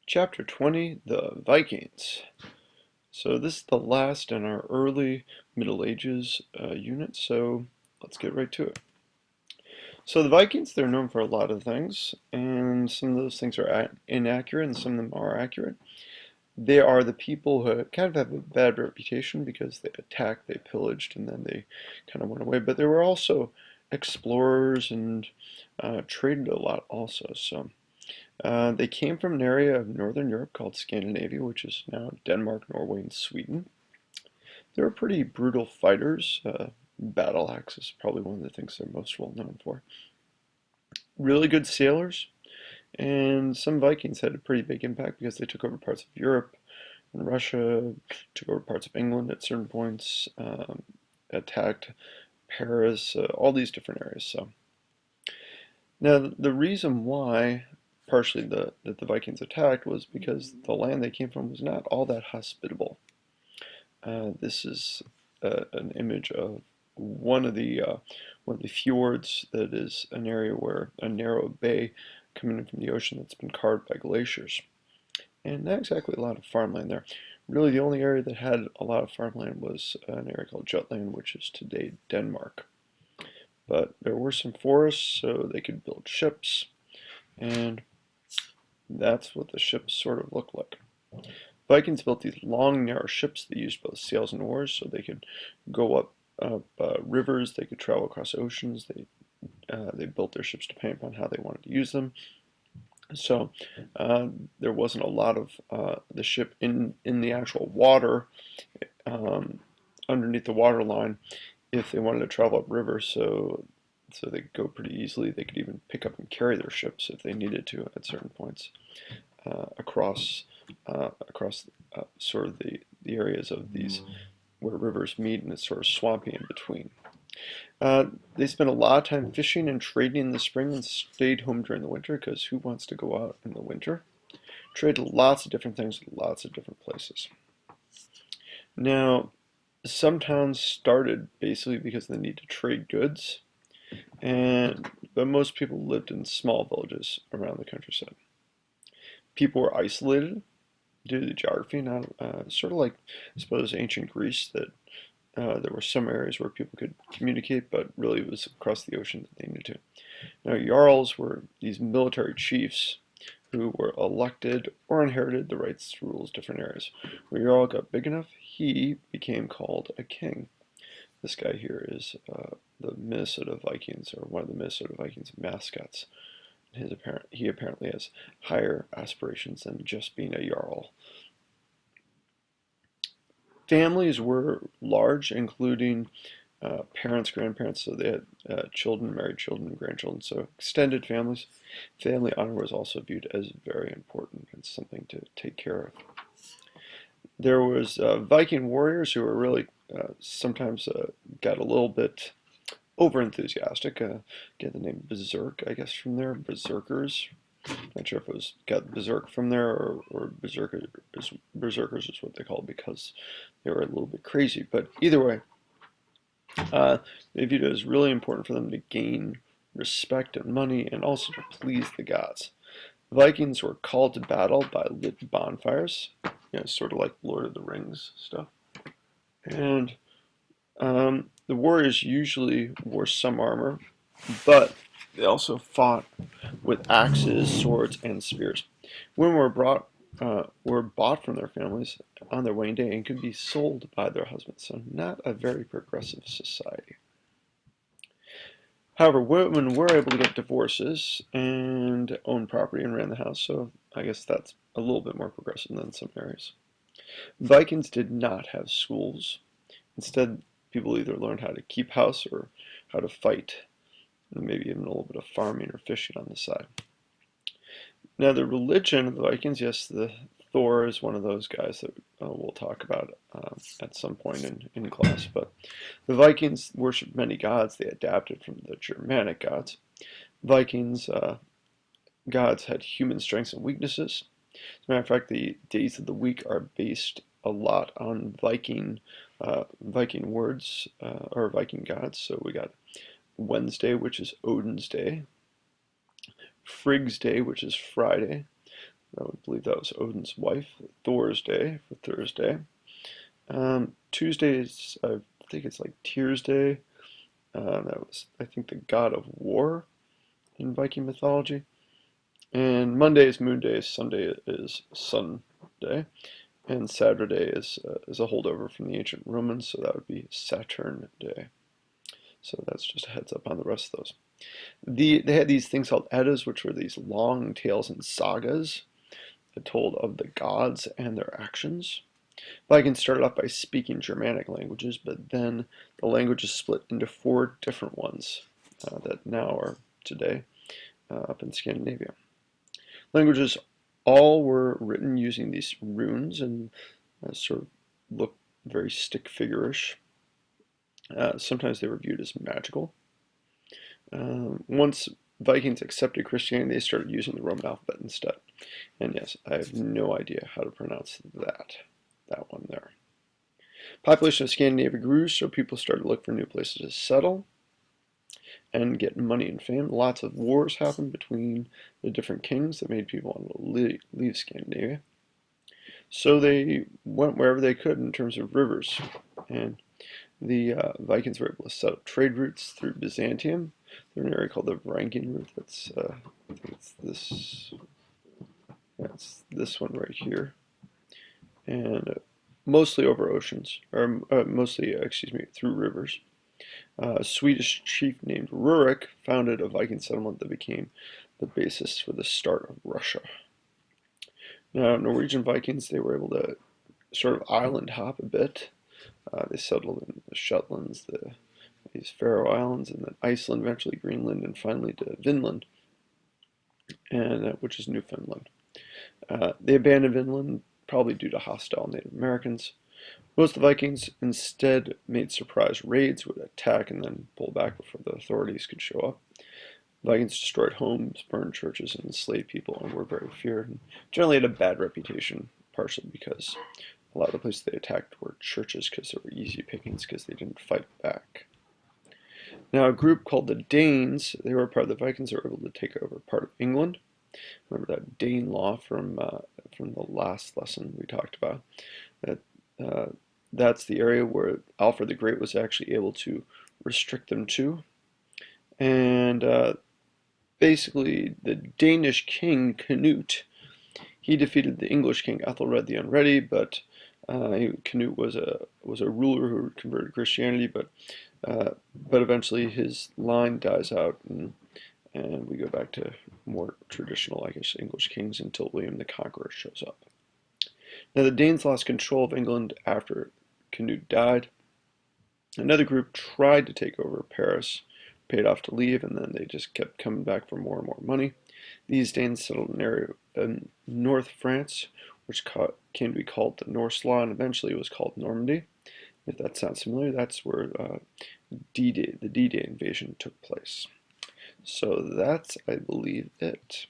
Chapter 20, the Vikings. So this is the last in our early Middle Ages unit, so let's get right to it. So the Vikings, they're known for a lot of things, and some of those things are inaccurate and some of them are accurate. They are the people who kind of have a bad reputation because they attacked, they pillaged, and then they kind of went away. But there were also explorers and traded a lot also. So they came from an area of Northern Europe called Scandinavia, which is now Denmark, Norway, and Sweden. They were pretty brutal fighters. Battle axe is probably one of the things they're most well known for. Really good sailors, and some Vikings had a pretty big impact because they took over parts of Europe and Russia, took over parts of England at certain points, attacked Paris, all these different areas. So now the reason why partially that the Vikings attacked was because the land they came from was not all that hospitable. This is an image of one of the fjords that is an area where a narrow bay coming in from the ocean that's been carved by glaciers. And not exactly a lot of farmland there. Really, the only area that had a lot of farmland was an area called Jutland, which is today Denmark. But there were some forests, so they could build ships, and that's what the ships sort of look like. Vikings built these long, narrow ships that used both sails and oars, so they could go up rivers, they could travel across oceans. They built their ships depending upon how they wanted to use them. So there wasn't a lot of the ship in the actual water underneath the water line if they wanted to travel up rivers. So they could go pretty easily. They could even pick up and carry their ships if they needed to at certain points across sort of the areas of these where rivers meet, and it's sort of swampy in between. They spent a lot of time fishing and trading in the spring and stayed home during the winter because who wants to go out in the winter? Traded lots of different things, lots of different places. Now, some towns started basically because they need to trade goods, but most people lived in small villages around the countryside. People were isolated due to the geography, not sort of like, I suppose, ancient Greece, that there were some areas where people could communicate, but really it was across the ocean that they needed to. Now, Jarls were these military chiefs who were elected or inherited the rights to rule different areas. When Jarl got big enough, he became called a king. This guy here is the Minnesota Vikings, or one of the Minnesota Vikings mascots. He apparently has higher aspirations than just being a Jarl. Families were large, including parents, grandparents, so they had children, married children, grandchildren, so extended families. Family honor was also viewed as very important and something to take care of. There was Viking warriors who were really sometimes got a little bit over enthusiastic. Get the name Berserk, I guess, from there. Berserkers. Not sure if it was got Berserk from there or Berserkers is what they call it because they were a little bit crazy. But either way, they viewed it as really important for them to gain respect and money and also to please the gods. Vikings were called to battle by lit bonfires, sort of like Lord of the Rings stuff. And the warriors usually wore some armor, but they also fought with axes, swords, and spears. Women were bought from their families on their wedding day and could be sold by their husbands. So not a very progressive society. However, women were able to get divorces and own property and ran the house. So I guess that's a little bit more progressive than some areas. Vikings did not have schools. Instead, people either learned how to keep house or how to fight, and maybe even a little bit of farming or fishing on the side. Now, the religion of the Vikings, yes, the Thor is one of those guys that we'll talk about at some point in class, but the Vikings worshipped many gods. They adapted from the Germanic gods. Vikings gods had human strengths and weaknesses. As a matter of fact, the days of the week are based a lot on Viking words or Viking gods. So we got Wednesday, which is Odin's day. Frigg's Day, which is Friday. I would believe that was Odin's wife. Thor's day for Thursday. Tuesday is, I think it's like Tyr's day. That was, I think, the god of war in Viking mythology. And Monday is Moon Day. Sunday is Sun Day. And Saturday is a holdover from the ancient Romans, so that would be Saturn Day. So that's just a heads up on the rest of those. They had these things called Eddas, which were these long tales and sagas that told of the gods and their actions. Vikings started off by speaking Germanic languages, but then the languages split into 4 different ones that now are today up in Scandinavia. Languages all were written using these runes and sort of look very stick figure-ish. Sometimes they were viewed as magical. Once Vikings accepted Christianity, they started using the Roman alphabet instead. And yes, I have no idea how to pronounce that one there. Population of Scandinavia grew, so people started to look for new places to settle and get money and fame. Lots of wars happened between the different kings that made people want to leave Scandinavia. So they went wherever they could in terms of rivers. And the Vikings were able to set up trade routes through Byzantium. Through an area called the Varangian route. That's I think it's this. Yeah, it's this one right here. And mostly over oceans, or mostly, excuse me, through rivers. A Swedish chief named Rurik founded a Viking settlement that became the basis for the start of Russia. Now, Norwegian Vikings, they were able to sort of island hop a bit. They settled in the Shetlands, these Faroe Islands, and then Iceland, eventually Greenland, and finally to Vinland, and which is Newfoundland. They abandoned Vinland probably due to hostile Native Americans. Most of the Vikings instead made surprise raids, would attack and then pull back before the authorities could show up. Vikings destroyed homes, burned churches, and enslaved people, and were very feared, and generally had a bad reputation, partially because a lot of the places they attacked were churches because they were easy pickings because they didn't fight back. Now, a group called the Danes, they were part of the Vikings, they were able to take over part of England. Remember that Danelaw from the last lesson we talked about. That's the area where Alfred the Great was actually able to restrict them to. And basically, the Danish king Canute, he defeated the English king Ethelred the Unready, but Canute was a ruler who converted to Christianity, but eventually his line dies out, and we go back to more traditional, I guess, English kings until William the Conqueror shows up. Now the Danes lost control of England after Canute died. Another group tried to take over Paris, paid off to leave, and then they just kept coming back for more and more money. These Danes settled an area in North France, which came to be called the Norse-Law, and eventually it was called Normandy. If that sounds familiar, that's where the D-Day invasion took place. So that's, I believe, it.